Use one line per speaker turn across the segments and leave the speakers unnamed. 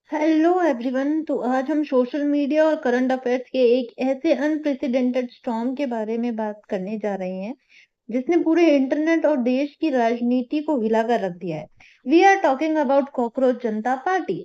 Hello everyone. तो आज हम सोशल मीडिया और करंट अफेयर्स के एक ऐसे अनप्रेसिडेंटेड स्टॉर्म के बारे में बात करने जा रहे हैं जिसने पूरे इंटरनेट और देश की राजनीति को हिलाकर रख दिया है। We are talking about cockroach Janata Party,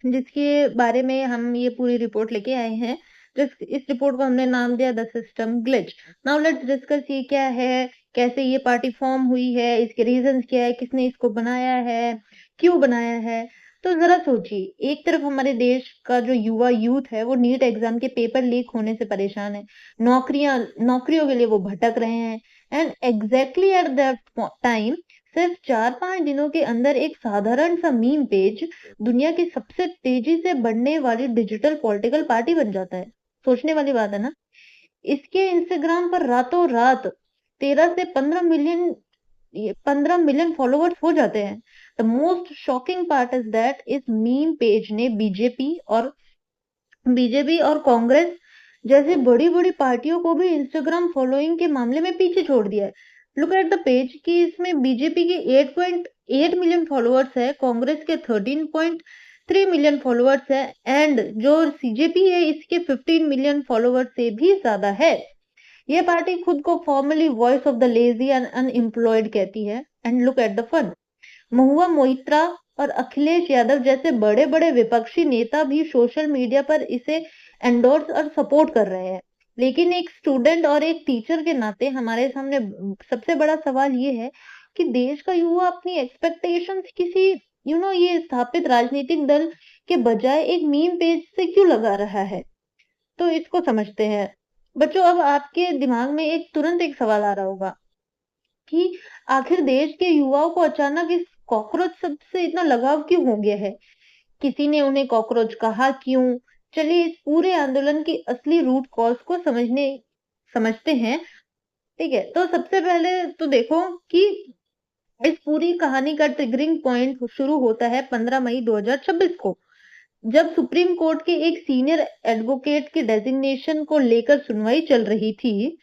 जिसके बारे में हम ये पूरी रिपोर्ट लेके आए हैं। इस रिपोर्ट को हमने नाम दिया the system glitch. Now let's discuss ये क्या है, कैसे ये पार्टी फॉर्म हुई है, इसके रीजंस क्या है, किसने इसको बनाया है, क्यों बनाया है। तो जरा सोचिए, एक तरफ हमारे देश का जो युवा यूथ है वो नीट एग्जाम के पेपर लीक होने से परेशान है, नौकरियों के लिए वो भटक रहे हैं। And exactly at that time सिर्फ 4-5 दिनों के अंदर एक साधारण सा मीम पेज दुनिया की सबसे तेजी से बढ़ने वाली डिजिटल पॉलिटिकल पार्टी बन जाता है। सोचने वाली बात है ना। इसके इंस्टाग्राम पर रातों रात 13 से 15 मिलियन फॉलोवर्स हो जाते हैं। The most shocking part is that इस मीम पेज ने बीजेपी और कांग्रेस जैसे बड़ी बड़ी पार्टियों को भी इंस्टाग्राम फॉलोइंग के मामले में पीछे छोड़ दिया है। लुक एट द पेज कि इसमें बीजेपी के 8.8 मिलियन फॉलोअर्स है, कांग्रेस के 13.3 मिलियन फॉलोअर्स है, एंड जो सीजेपी है इसके 15 मिलियन फॉलोअर्स से भी ज्यादा है। यह पार्टी खुद को formally voice of the lazy and unemployed कहती है। And look at the fun, Mahua Moitra और अखिलेश यादव जैसे बड़े बड़े विपक्षी नेता भी सोशल मीडिया पर इसे एंडोर्स और सपोर्ट कर रहे हैं। लेकिन एक स्टूडेंट और एक टीचर के नाते हमारे सामने सबसे बड़ा सवाल ये है कि देश का युवा अपनी एक्सपेक्टेशंस किसी ये स्थापित राजनीतिक दल के बजाय एक मीम पेज से क्यों लगा रहा है। तो इसको समझते हैं। बच्चों, अब आपके दिमाग में तुरंत एक सवाल आ रहा होगा कि आखिर देश के युवाओं को अचानक इस कॉकरोच शब्द से इतना लगाव क्यों हो गया है। किसी ने उन्हें कॉकरोच कहा क्यों। चलिए इस पूरे आंदोलन की असली रूट कॉज को समझते हैं। ठीक है, तो सबसे पहले तो देखो कि इस पूरी कहानी का ट्रिगरिंग पॉइंट शुरू होता है 15 मई 2026 को, जब सुप्रीम कोर्ट के एक सीनियर एडवोकेट की डेजिग्नेशन को लेकर सुनवाई चल रही थी।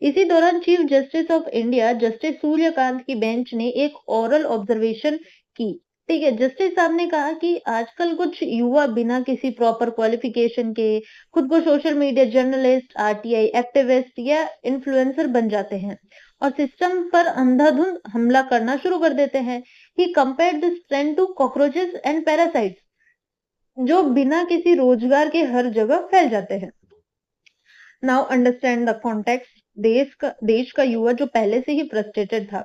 इसी दौरान chief justice of India justice Suryakant की बेंच ने एक ओरल ऑब्जर्वेशन की। ठीक है, जस्टिस साहब ने कहा कि आजकल कुछ युवा बिना किसी प्रॉपर क्वालिफिकेशन के खुद को social media journalist, RTI activist या इन्फ्लुएंसर बन जाते हैं और सिस्टम पर अंधाधुंध हमला करना शुरू कर देते हैं। He compared this trend to cockroaches and parasites, जो बिना किसी रोजगार के हर जगह फैल जाते हैं। Now understand the context. देश का युवा जो पहले से ही फ्रस्ट्रेटेड था,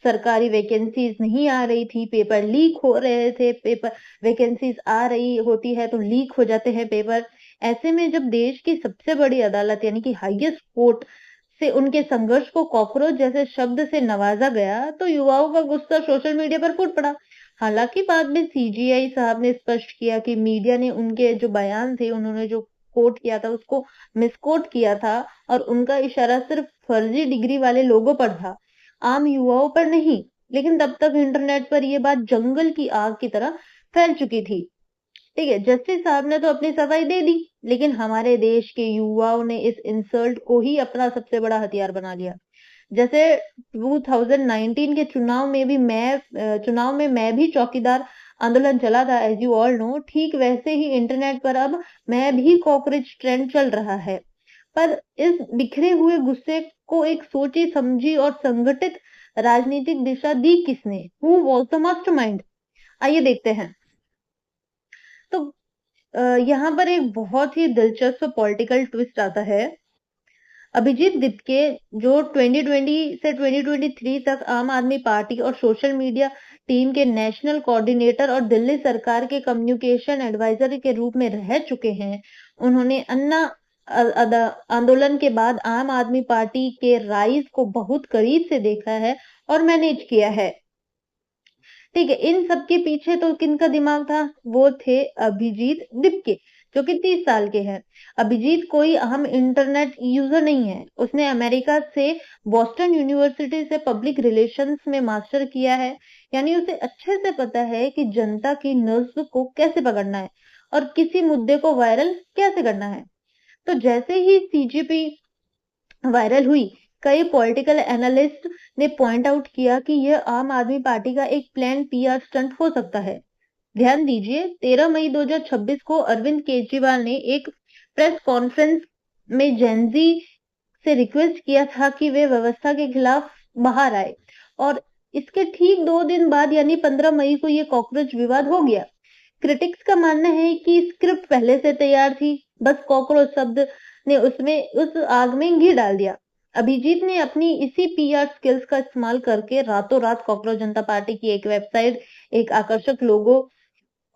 सरकारी वैकेंसीज नहीं आ रही थी, पेपर लीक हो रहे थे, पेपर वैकेंसीज आ रही होती है तो लीक हो जाते हैं पेपर। ऐसे में जब देश की सबसे बड़ी अदालत यानी कि हाईएस्ट कोर्ट से उनके संघर्ष को कॉकरोच जैसे शब्द से नवाजा गया तो युवाओं का गुस्सा सोशल मीडिया पर फूट पड़ा। हालांकि बाद में सीजीआई साहब ने स्पष्ट किया कि मीडिया ने उनके जो बयान थे, उन्होंने जो कोट किया था उसको मिसकोट किया था और उनका इशारा सिर्फ फर्जी डिग्री वाले लोगों पर था, आम युवाओं पर नहीं। लेकिन तब तक इंटरनेट पर यह बात जंगल की आग की तरह फैल चुकी थी। ठीक है, जस्टिस साहब ने तो अपनी सफाई दे दी, लेकिन हमारे देश के युवाओं ने इस इंसल्ट को ही अपना सबसे बड़ा हथियार बना लिया। जैसे 2019 के चुनाव में मैं भी चौकीदार आंदोलन चला था, एज यू ऑल नो। ठीक वैसे ही इंटरनेट पर अब मैं भी कॉकरोच ट्रेंड चल रहा है। पर इस बिखरे हुए गुस्से को एक सोची समझी और संगठित राजनीतिक दिशा दी किसने? Who was the mastermind? आइए देखते हैं। तो यहाँ पर एक बहुत ही दिलचस्प पॉलिटिकल ट्विस्ट आता है। अभिजीत दिपके, जो 2020 से 2023 तक आम आदमी पार्टी और सोशल मीडिया टीम के नेशनल कोऑर्डिनेटर और दिल्ली सरकार के कम्युनिकेशन एडवाइजर के रूप में रह चुके हैं, उन्होंने अन्ना आंदोलन के बाद आम आदमी पार्टी के राइज को बहुत करीब से देखा है और मैनेज किया है। ठीक है, इन सब के पीछे तो किनका दिमाग था? वो थे अभिजीत दिपके, जो कि 30 साल के हैं। अभिजीत कोई आम इंटरनेट यूजर नहीं है। उसने अमेरिका से बॉस्टन यूनिवर्सिटी से पब्लिक रिलेशंस में मास्टर किया है, यानी उसे अच्छे से पता है कि जनता की नब्ज को कैसे पकड़ना है और किसी मुद्दे को वायरल कैसे करना है। तो जैसे ही सीजीपी वायरल हुई, कई पॉलिटिकल एनालिस्ट ने पॉइंट आउट किया कि यह आम आदमी पार्टी का एक प्लान पीआर स्टंट हो सकता है। ध्यान दीजिए, 13 मई 2026 को अरविंद केजरीवाल ने एक प्रेस कॉन्फ्रेंस में जेनजी से रिक्वेस्ट किया था कि वे व्यवस्था के खिलाफ बाहर आए, और इसके ठीक 2 दिन बाद यानी 15 मई को ये कॉकरोच विवाद हो गया। क्रिटिक्स का मानना है कि स्क्रिप्ट पहले से तैयार थी, बस कॉकरोच शब्द ने उस आग में घी डाल दिया। अभिजीत ने अपनी इसी पीआर स्किल्स का इस्तेमाल करके रातों रात कॉकरोच जनता पार्टी की एक वेबसाइट, एक आकर्षक लोगो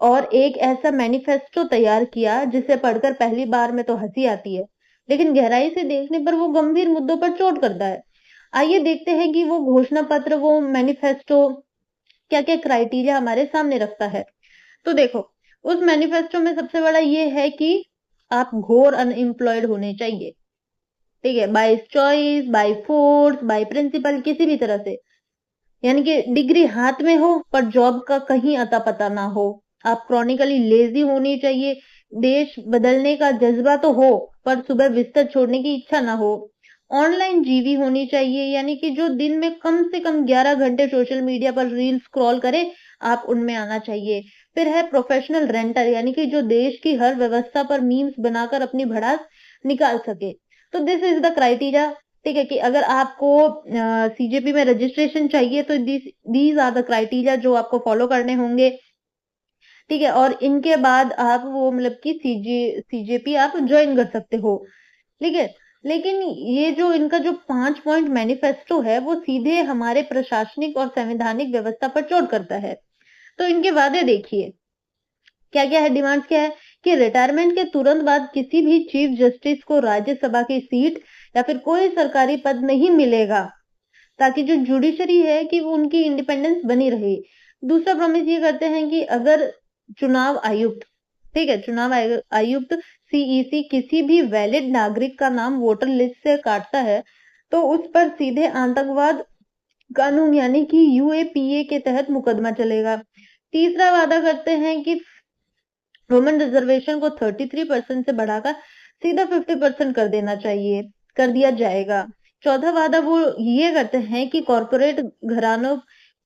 और एक ऐसा मैनिफेस्टो तैयार किया जिसे पढ़कर पहली बार में तो हंसी आती है, लेकिन गहराई से देखने पर वो गंभीर मुद्दों पर चोट करता है। आइए देखते हैं कि वो घोषणा पत्र, वो मैनिफेस्टो क्या क्या क्राइटेरिया हमारे सामने रखता है। तो देखो, उस मैनिफेस्टो में सबसे बड़ा ये है कि आप घोर अनएम्प्लॉयड होने चाहिए, ठीक है, by choice, by force, by principle, किसी भी तरह से, यानी कि डिग्री हाथ में हो पर जॉब का कहीं अता पता ना हो। आप क्रॉनिकली लेजी होनी चाहिए, देश बदलने का जज्बा तो हो पर सुबह बिस्तर छोड़ने की इच्छा ना हो। ऑनलाइन जीवी होनी चाहिए, यानी कि जो दिन में कम से कम 11 घंटे सोशल मीडिया पर रील स्क्रॉल करे, आप उनमें आना चाहिए। फिर है प्रोफेशनल रेंटर, यानी कि जो देश की हर व्यवस्था पर मीम्स बनाकर अपनी भड़ास निकाल सके। तो दिस इज द क्राइटेरिया, ठीक है, कि अगर आपको सीजेपी में रजिस्ट्रेशन चाहिए तो दीज आर द क्राइटेरिया जो आपको फॉलो करने होंगे, ठीक है, और इनके बाद आप वो मतलब कि सीजेपी आप ज्वाइन कर सकते हो, ठीक है। लेकिन ये जो इनका जो 5 पॉइंट मैनिफेस्टो है वो सीधे हमारे प्रशासनिक और संवैधानिक व्यवस्था पर चोट करता है। तो इनके वादे देखिए, क्या क्या है, डिमांड्स क्या है कि रिटायरमेंट के तुरंत बाद किसी भी चीफ जस्टिस को राज्यसभा की सीट या फिर कोई सरकारी पद नहीं मिलेगा, ताकि जो जुडिशरी है कि वो उनकी इंडिपेंडेंस बनी रहे। दूसरा प्रॉमिस ये करते हैं कि अगर चुनाव आयुक्त, ठीक है, चुनाव आयुक्त सीईसी किसी भी वैलिड नागरिक का नाम वोटर लिस्ट से काटता है तो उस पर सीधे आतंकवाद कानून यानी कि यूएपीए के तहत मुकदमा चलेगा। तीसरा वादा करते हैं कि वुमेन रिजर्वेशन को 33% से बढ़ाकर सीधा 50% कर दिया जाएगा। चौथा वादा वो ये करते हैं कि कॉरपोरेट घरानों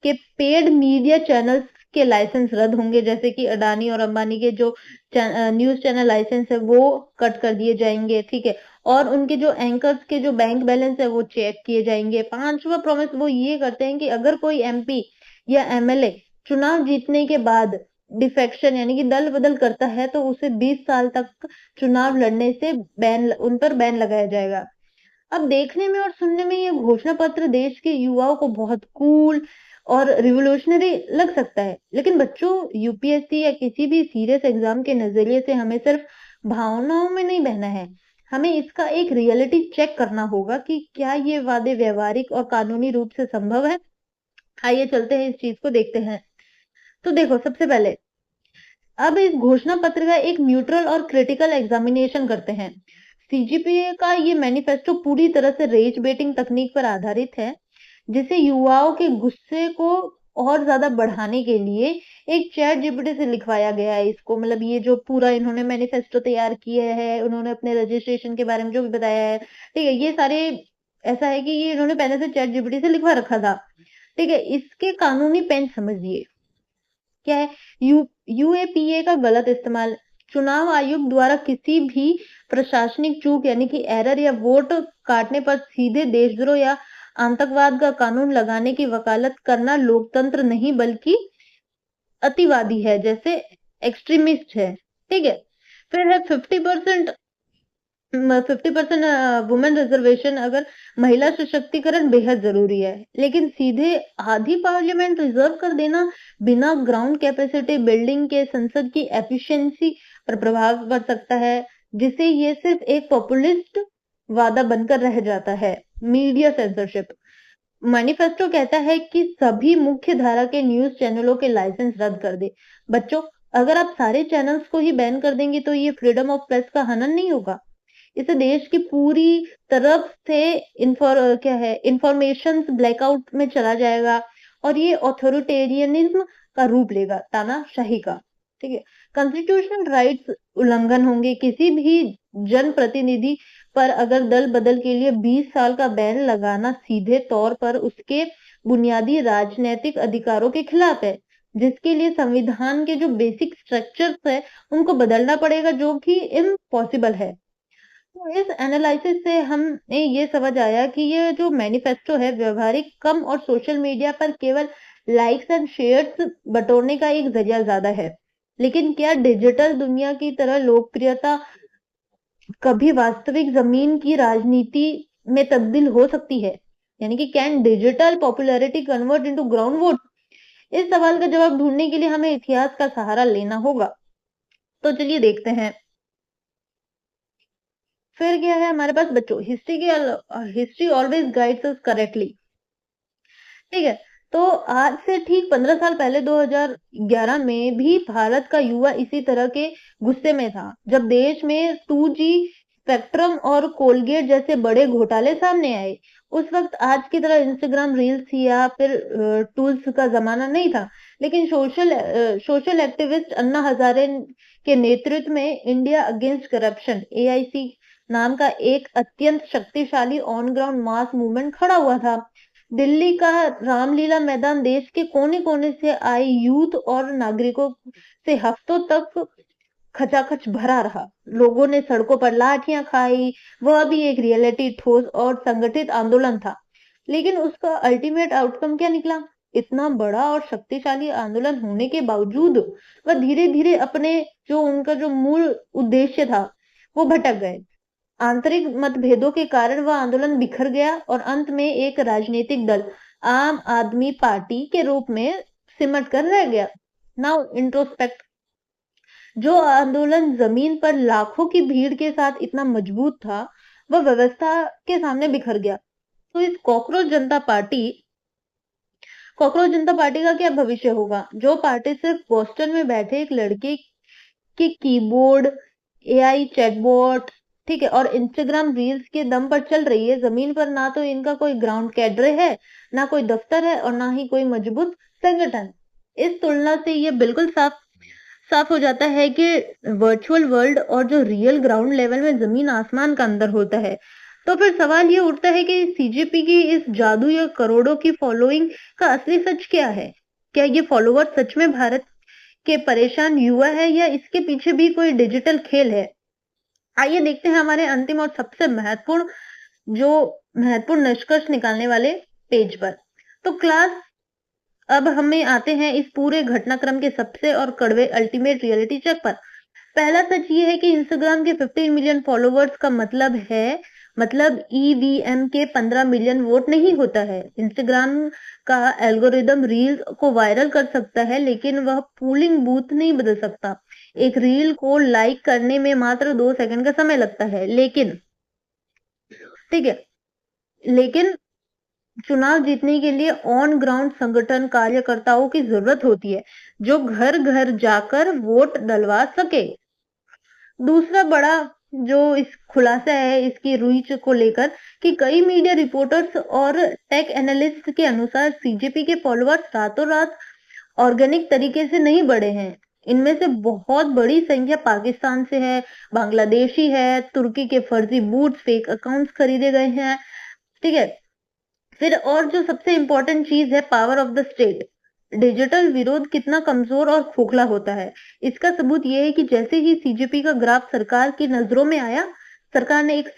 के पेड मीडिया चैनल्स के लाइसेंस रद्द होंगे, जैसे कि अडानी और अंबानी के जो न्यूज चैनल लाइसेंस है वो कट कर दिए जाएंगे, ठीक है, और उनके जो एंकर्स के जो बैंक बैलेंस है वो चेक किए जाएंगे। पांचवा प्रॉमिस वो ये करते हैं कि अगर कोई एमपी या एमएलए चुनाव जीतने के बाद डिफेक्शन यानी कि दल बदल करता है तो उसे 20 साल तक चुनाव लड़ने से उन पर बैन लगाया जाएगा। अब देखने में और सुनने में ये घोषणा पत्र देश के युवाओं को बहुत कूल और रिवोल्यूशनरी लग सकता है, लेकिन बच्चों, यूपीएससी या किसी भी सीरियस एग्जाम के नजरिए से हमें सिर्फ भावनाओं में नहीं बहना है, हमें इसका एक रियलिटी चेक करना होगा कि क्या ये वादे व्यवहारिक और कानूनी रूप से संभव है। आइए चलते हैं, इस चीज को देखते हैं। तो देखो, सबसे पहले अब इस घोषणा पत्र का एक न्यूट्रल और क्रिटिकल एग्जामिनेशन करते हैं। सीजीपीए का ये मैनिफेस्टो पूरी तरह से रेज बेटिंग तकनीक पर आधारित है, जिसे युवाओं के गुस्से को और ज्यादा बढ़ाने के लिए एक चैट जीपीटी से लिखवाया गया है इसको। मतलब ये जो पूरा इन्होंने मैनिफेस्टो तैयार किया है, उन्होंने अपने रजिस्ट्रेशन के बारे में जो भी बताया है, ठीक है, ये सारे ऐसा है कि ये इन्होंने पहले से चैट जीपीटी से लिखवा रखा था, ठीक है। इसके कानूनी पेंच समझिए, क्या है, यूएपीए का गलत इस्तेमाल, चुनाव आयोग द्वारा किसी भी प्रशासनिक चूक यानी कि एरर या वोट काटने पर सीधे देशद्रोह या आतंकवाद का कानून लगाने की वकालत करना लोकतंत्र नहीं बल्कि अतिवादी है, जैसे एक्सट्रीमिस्ट है, ठीक है। फिर है 50% वुमेन रिजर्वेशन, अगर महिला सशक्तिकरण बेहद जरूरी है, लेकिन सीधे आधी पार्लियामेंट रिजर्व कर देना बिना ग्राउंड कैपेसिटी बिल्डिंग के संसद की एफिशिएंसी पर प्रभाव पड़ सकता है, जिसे ये सिर्फ एक पॉपुलिस्ट वादा बनकर रह जाता है। मीडिया सेंसरशिप, मैनिफेस्टो कहता है कि सभी मुख्य धारा के न्यूज चैनलों के लाइसेंस रद्द कर दे। बच्चों, अगर आप सारे चैनल्स को ही बैन कर देंगे तो ये फ्रीडम ऑफ प्रेस का हनन नहीं होगा, इसे देश की पूरी तरफ से क्या है, इंफॉर्मेशन ब्लैकआउट में चला जाएगा और ये ऑथोरिटेरियनिज्म का रूप लेगा, तानाशाही का, ठीक है। कॉन्स्टिट्यूशनल राइट्स उल्लंघन होंगे, किसी भी जनप्रतिनिधि पर अगर दल बदल के लिए 20 साल का बैन लगाना सीधे तौर पर उसके बुनियादी राजनीतिक अधिकारों के खिलाफ है। जिसके लिए संविधान के जो बेसिक स्ट्रक्चर्स है उनको बदलना पड़ेगा, जो कि इम्पॉसिबल है। तो इस एनालिसिस से हमें ये समझ आया कि ये जो मैनिफेस्टो है व्यवहारिक कम और सोशल मीडिया पर केवल लाइक्स एंड शेयर्स बटोरने का एक जरिया ज्यादा है। लेकिन क्या डिजिटल दुनिया की तरह लोकप्रियता कभी वास्तविक जमीन की राजनीति में तब्दील हो सकती है? यानी कि can digital popularity convert into ground vote? इस सवाल का जवाब ढूंढने के लिए हमें इतिहास का सहारा लेना होगा। तो चलिए देखते हैं। फिर क्या है हमारे पास बच्चों, हिस्ट्री ऑलवेज गाइड्स अस करेक्टली। ठीक है, तो आज से ठीक 15 साल पहले 2011 में भी भारत का युवा इसी तरह के गुस्से में था, जब देश में 2G स्पेक्ट्रम और कोलगेट जैसे बड़े घोटाले सामने आए। उस वक्त आज की तरह इंस्टाग्राम रील्स या फिर टूल्स का जमाना नहीं था, लेकिन सोशल एक्टिविस्ट अन्ना हजारे के नेतृत्व में इंडिया अगेंस्ट करप्शन AIC नाम का एक अत्यंत शक्तिशाली ऑन ग्राउंड मास मूवमेंट खड़ा हुआ था। दिल्ली का रामलीला मैदान देश के कोने कोने से आए यूथ और नागरिकों से हफ्तों तक खचाखच भरा रहा। लोगों ने सड़कों पर लाठियां खाई। वह भी एक रियलिटी ठोस और संगठित आंदोलन था। लेकिन उसका अल्टीमेट आउटकम क्या निकला? इतना बड़ा और शक्तिशाली आंदोलन होने के बावजूद वह धीरे धीरे अपने उनका जो मूल उद्देश्य था वो भटक गए। आंतरिक मतभेदों के कारण वह आंदोलन बिखर गया और अंत में एक राजनीतिक दल आम आदमी पार्टी के रूप में सिमट कर रह गया। नाउ इंट्रोस्पेक्ट, जो आंदोलन जमीन पर लाखों की भीड़ के साथ इतना मजबूत था, वह व्यवस्था के सामने बिखर गया। तो इस कॉकरोच जनता पार्टी का क्या भविष्य होगा? जो पार्टी सिर्फ बोस्टन में बैठे एक लड़के के कीबोर्ड, AI चैटबॉट, ठीक है, और इंस्टाग्राम रील्स के दम पर चल रही है। जमीन पर ना तो इनका कोई ग्राउंड कैडरे है, ना कोई दफ्तर है और ना ही कोई मजबूत संगठन। इस तुलना से ये बिल्कुल साफ साफ हो जाता है कि वर्चुअल वर्ल्ड और जो रियल ग्राउंड लेवल में जमीन आसमान का अंदर होता है। तो फिर सवाल ये उठता है कि CJP की इस जादू या करोड़ों की फॉलोइंग का असली सच क्या है? क्या ये फॉलोवर सच में भारत के परेशान युवा है या इसके पीछे भी कोई डिजिटल खेल है? आइए देखते हैं हमारे अंतिम और सबसे महत्वपूर्ण निष्कर्ष निकालने वाले पेज पर। तो क्लास, अब हमें आते हैं इस पूरे घटनाक्रम के सबसे और कड़वे अल्टीमेट रियलिटी चेक पर। पहला सच ये है कि इंस्टाग्राम के 15 मिलियन फॉलोवर्स का मतलब EVM के 15 मिलियन वोट नहीं होता है। इंस्टाग्राम का एल्गोरिदम रील्स को वायरल कर सकता है, लेकिन वह पोलिंग बूथ नहीं बदल सकता। एक रील को लाइक करने में मात्र 2 सेकंड का समय लगता है, ठीक है, लेकिन चुनाव जीतने के लिए ऑन ग्राउंड संगठन कार्यकर्ताओं की जरूरत होती है, जो घर घर जाकर वोट डलवा सके। दूसरा बड़ा जो इस खुलासा है इसकी रीच को लेकर, कि कई मीडिया रिपोर्टर्स और टेक एनालिस्ट के अनुसार CJP के फॉलोअर्स रातों रात ऑर्गेनिक तरीके से नहीं बढ़े हैं। इनमें से बहुत बड़ी संख्या पाकिस्तान से है, बांग्लादेशी है, तुर्की के फर्जी बूट्स, फेक अकाउंट्स खरीदे गए हैं, ठीक है। फिर और जो सबसे इंपॉर्टेंट चीज है, power of the state. Digital विरोध कितना कमजोर और खोखला होता है, इसका सबूत यह है कि जैसे ही CJP का ग्राफ सरकार की नजरों में आया, सरकार ने एक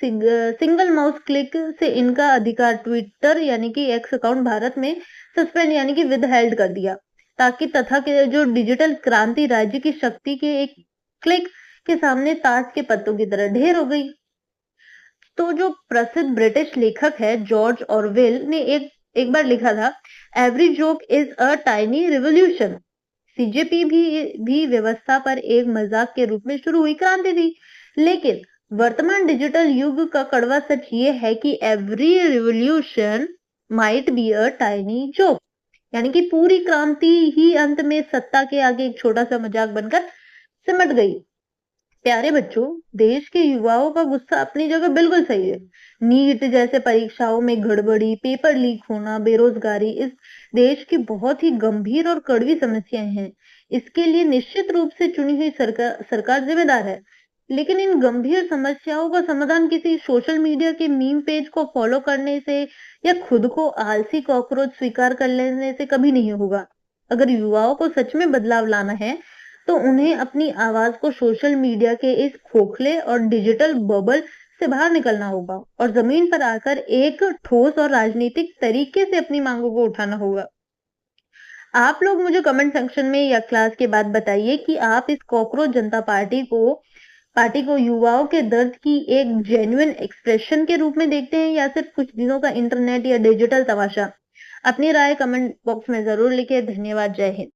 सिंगल माउस क्लिक से इनका अधिकार ट्विटर यानी कि X अकाउंट भारत में सस्पेंड यानी कि विदहेल्ड कर दिया, ताकि तथा के जो डिजिटल क्रांति राज्य की शक्ति के एक क्लिक के सामने ताश के पत्तों की तरह ढेर हो गई। तो जो प्रसिद्ध ब्रिटिश लेखक है जॉर्ज ऑरवेल ने एक बार लिखा था, every joke is a tiny revolution. CJP भी व्यवस्था पर एक मजाक के रूप में शुरू हुई क्रांति थी, लेकिन वर्तमान डिजिटल युग का कड़वा सच ये है कि every revolution might be a tiny joke, यानी कि पूरी क्रांति ही अंत में सत्ता के आगे एक छोटा सा मजाक बनकर सिमट गई। प्यारे बच्चों, देश के युवाओं का गुस्सा अपनी जगह बिल्कुल सही है। नीट जैसे परीक्षाओं में गड़बड़ी, पेपर लीक होना, बेरोजगारी इस देश की बहुत ही गंभीर और कड़वी समस्याएं हैं। इसके लिए निश्चित रूप से चुनी हुई सरकार जिम्मेदार है। लेकिन इन गंभीर समस्याओं का समाधान किसी सोशल मीडिया के मीम पेज को फॉलो करने से या खुद को आलसी कॉकरोच स्वीकार कर लेने से कभी नहीं होगा। अगर युवाओं को सच में बदलाव लाना है, तो उन्हें अपनी आवाज को सोशल मीडिया के इस खोखले और डिजिटल बबल से बाहर निकलना होगा और जमीन पर आकर एक ठोस और राजनीतिक तरीके से अपनी मांगों को उठाना होगा। आप लोग मुझे कमेंट सेक्शन में या क्लास के बाद बताइए कि आप इस कॉकरोच जनता पार्टी को युवाओं के दर्द की एक जेन्युइन एक्सप्रेशन के रूप में देखते हैं या सिर्फ कुछ दिनों का इंटरनेट या डिजिटल तमाशा। अपनी राय कमेंट बॉक्स में जरूर लिखें। धन्यवाद। जय हिंद।